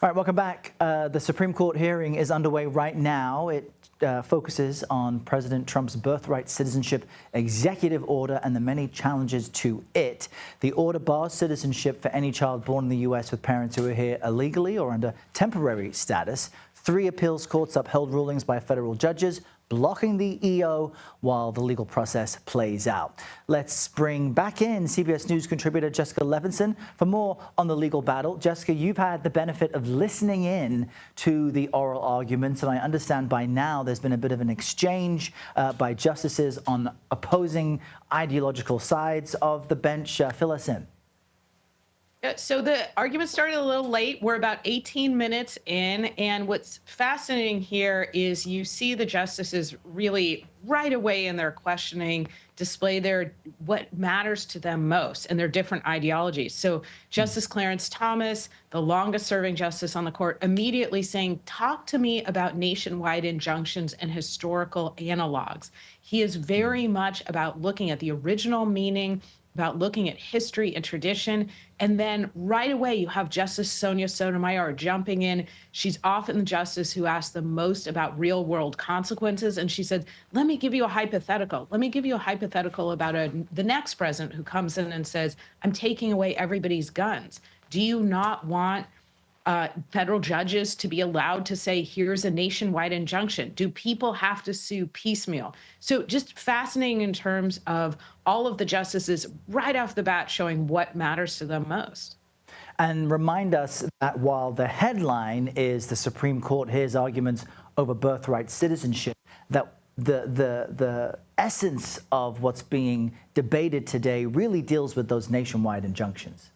All right, welcome back. The Supreme Court hearing is underway right now. It focuses on President Trump's birthright citizenship executive order and the many challenges to it. The order bars citizenship for any child born in the U.S. with parents who are here illegally or under temporary status. 3 appeals courts upheld rulings by federal judges, blocking the EO while the legal process plays out. Let's bring back in CBS News contributor Jessica Levinson for more on the legal battle. Jessica, you've had the benefit of listening in to the oral arguments, and I understand by now there's been a bit of an exchange by justices on opposing ideological sides of the bench. Fill us in. So the argument started a little late. We're about 18 minutes in. And what's fascinating here is you see the justices really right away in their questioning display what matters to them most and their different ideologies. So Justice Clarence Thomas, the longest serving justice on the court, immediately saying, talk to me about nationwide injunctions and historical analogs. He is very much about looking at the original meaning, about looking at history and tradition. And then right away, you have Justice Sonia Sotomayor jumping in. She's often the justice who asks the most about real world consequences. And she said, let me give you a hypothetical. Let me give you a hypothetical about the next president who comes in and says, I'm taking away everybody's guns. Do you not want federal judges to be allowed to say, here's a nationwide injunction? Do people have to sue piecemeal? So just fascinating in terms of all of the justices right off the bat showing what matters to them most. And remind us that while the headline is the Supreme Court hears arguments over birthright citizenship, that the essence of what's being debated today really deals with those nationwide injunctions.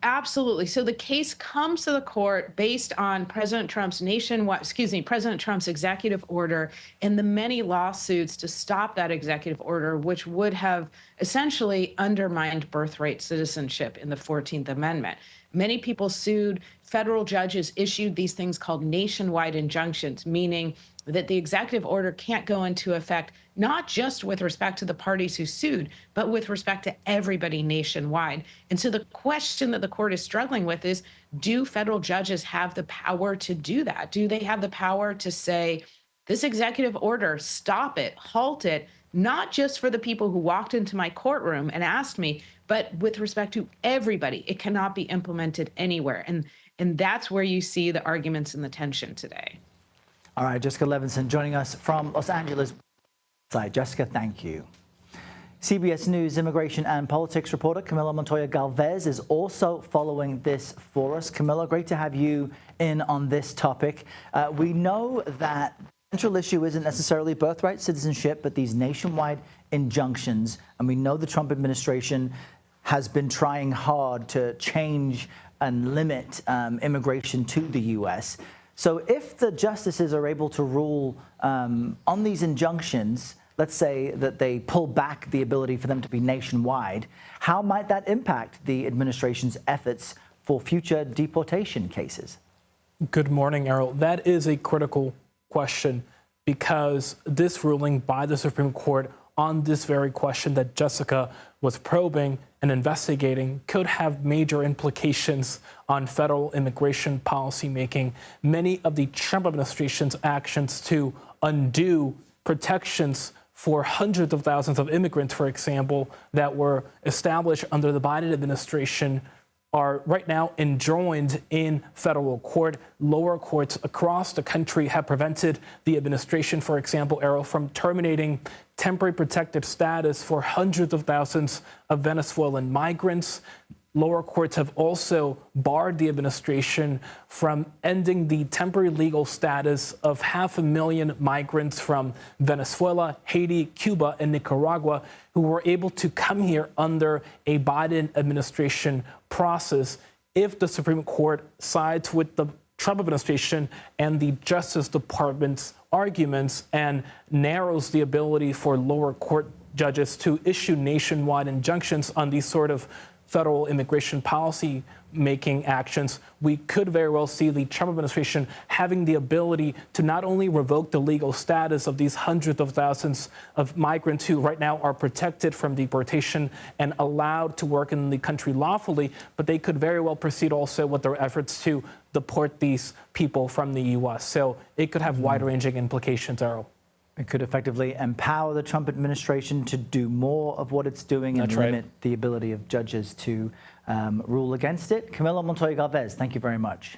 Absolutely. So the case comes to the court based on President Trump's President Trump's executive order and the many lawsuits to stop that executive order, which would have essentially undermined birthright citizenship in the 14th Amendment. Many people sued. Federal judges issued these things called nationwide injunctions, meaning that the executive order can't go into effect not just with respect to the parties who sued, but with respect to everybody nationwide. And so the question that the court is struggling with is, do federal judges have the power to do that? Do they have the power to say, this executive order, stop it, halt it, not just for the people who walked into my courtroom and asked me, but with respect to everybody? It cannot be implemented anywhere. And that's where you see the arguments and the tension today. All right, Jessica Levinson joining us from Los Angeles. Jessica, thank you. CBS News immigration and politics reporter Camilo Montoya-Galvez is also following this for us. Camilo, great to have you in on this topic. We know that the central issue isn't necessarily birthright citizenship, but these nationwide injunctions. And we know the Trump administration has been trying hard to change and limit immigration to the U.S. So if the justices are able to rule on these injunctions, let's say that they pull back the ability for them to be nationwide, how might that impact the administration's efforts for future deportation cases? Good morning, Errol. That is a critical question because this ruling by the Supreme Court on this very question that Jessica was probing and investigating could have major implications on federal immigration policy making. Many of the Trump administration's actions to undo protections for hundreds of thousands of immigrants, for example, that were established under the Biden administration are right now enjoined in federal court. Lower courts across the country have prevented the administration, for example, Errol, from terminating temporary protected status for hundreds of thousands of Venezuelan migrants. Lower courts have also barred the administration from ending the temporary legal status of 500,000 migrants from Venezuela, Haiti, Cuba, and Nicaragua who were able to come here under a Biden administration process. If the Supreme Court sides with the Trump administration and the Justice Department's arguments and narrows the ability for lower court judges to issue nationwide injunctions on these sort of federal immigration policy making actions, we could very well see the Trump administration having the ability to not only revoke the legal status of these hundreds of thousands of migrants who right now are protected from deportation and allowed to work in the country lawfully, but they could very well proceed also with their efforts to deport these people from the U.S. So it could have wide-ranging implications, Errol. It could effectively empower the Trump administration to do more of what it's doing and limit the ability of judges to rule against it. Camilo Montoya-Galvez, thank you very much.